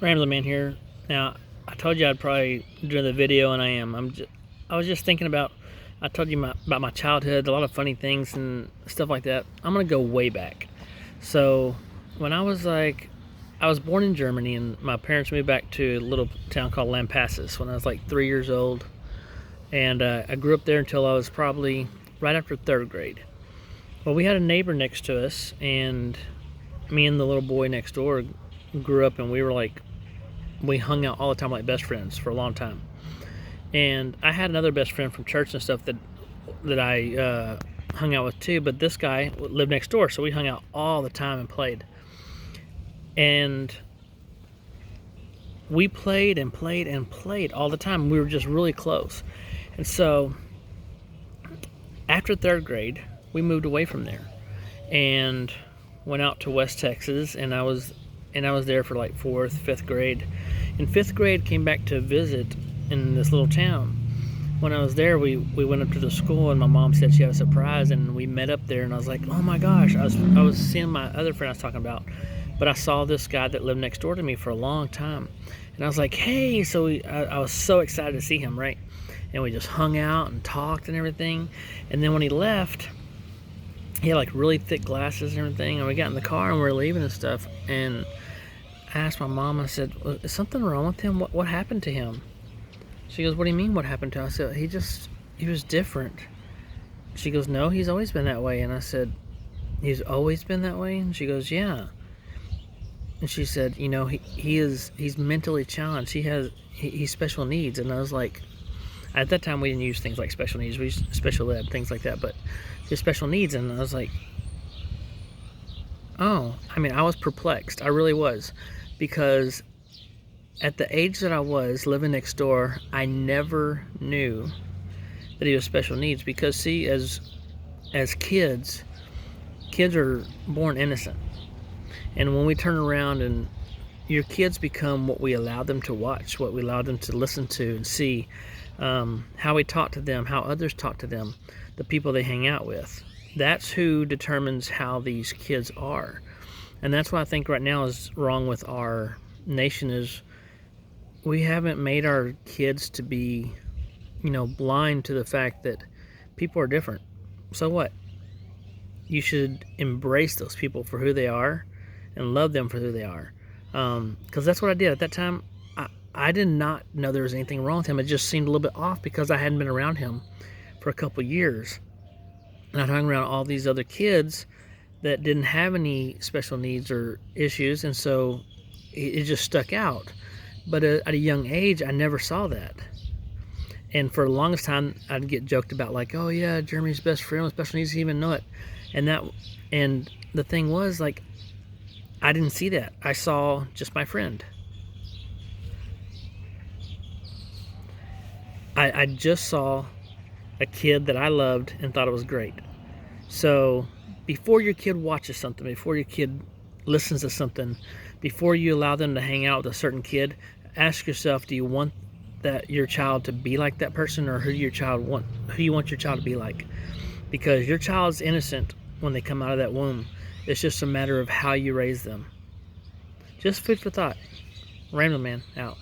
Ramblin man here. Now, I told you I'd probably do the video, and I am. I was just thinking about. I told you about my childhood, a lot of funny things and stuff like that. I'm gonna go way back. So, when I was born in Germany, and my parents moved back to a little town called Lampasas when I was like 3 years old, and I grew up there until I was probably right after third grade. Well, we had a neighbor next to us, and me and the little boy next door grew up, and we hung out all the time like best friends for a long time. And I had another best friend from church and stuff that I hung out with too, but this guy lived next door, so we hung out all the time and played. And we played and played and played all the time. We were just really close. And so after third grade, we moved away from there and went out to West Texas, and I was there for like fourth, fifth grade. In fifth grade, came back to visit in this little town. When I was there, we went up to the school, and my mom said she had a surprise, and we met up there. And I was like, oh my gosh! I was seeing my other friend I was talking about, but I saw this guy that lived next door to me for a long time, and I was like, hey! So I was so excited to see him, right? And we just hung out and talked and everything. And then when he left, he had like really thick glasses and everything, and we got in the car and we were leaving and stuff. And I asked my mom, I said, well, is something wrong with him? What happened to him? She goes, what do you mean what happened to him? I said, he was different. She goes, no, he's always been that way. And I said, he's always been that way? And she goes, yeah. And she said, he's mentally challenged. He's special needs. And I was like, at that time we didn't use things like special needs. We used special ed, things like that, but his special needs. And I was like, oh, I was perplexed. I really was. Because at the age that I was living next door, I never knew that he was special needs. Because see, as kids are born innocent. And when we turn around and your kids become what we allow them to watch, what we allow them to listen to and see, how we talk to them, how others talk to them, the people they hang out with. That's who determines how these kids are. And that's what I think right now is wrong with our nation, is we haven't made our kids to be, blind to the fact that people are different. So what? You should embrace those people for who they are and love them for who they are. Because that's what I did at that time. I did not know there was anything wrong with him. It just seemed a little bit off because I hadn't been around him for a couple years. And I hung around all these other kids that didn't have any special needs or issues, and so it just stuck out. But at a young age, I never saw that. And for the longest time, I'd get joked about like, oh yeah, Jeremy's best friend with special needs, he didn't even know it. And the thing was, like, I didn't see that. I saw just my friend. I just saw a kid that I loved and thought it was great. So before your kid watches something, before your kid listens to something, before you allow them to hang out with a certain kid, ask yourself, do you want your child to be like that person, or who you want your child to be like? Because your child's innocent when they come out of that womb. It's just a matter of how you raise them. Just food for thought. Ramblin' Man out.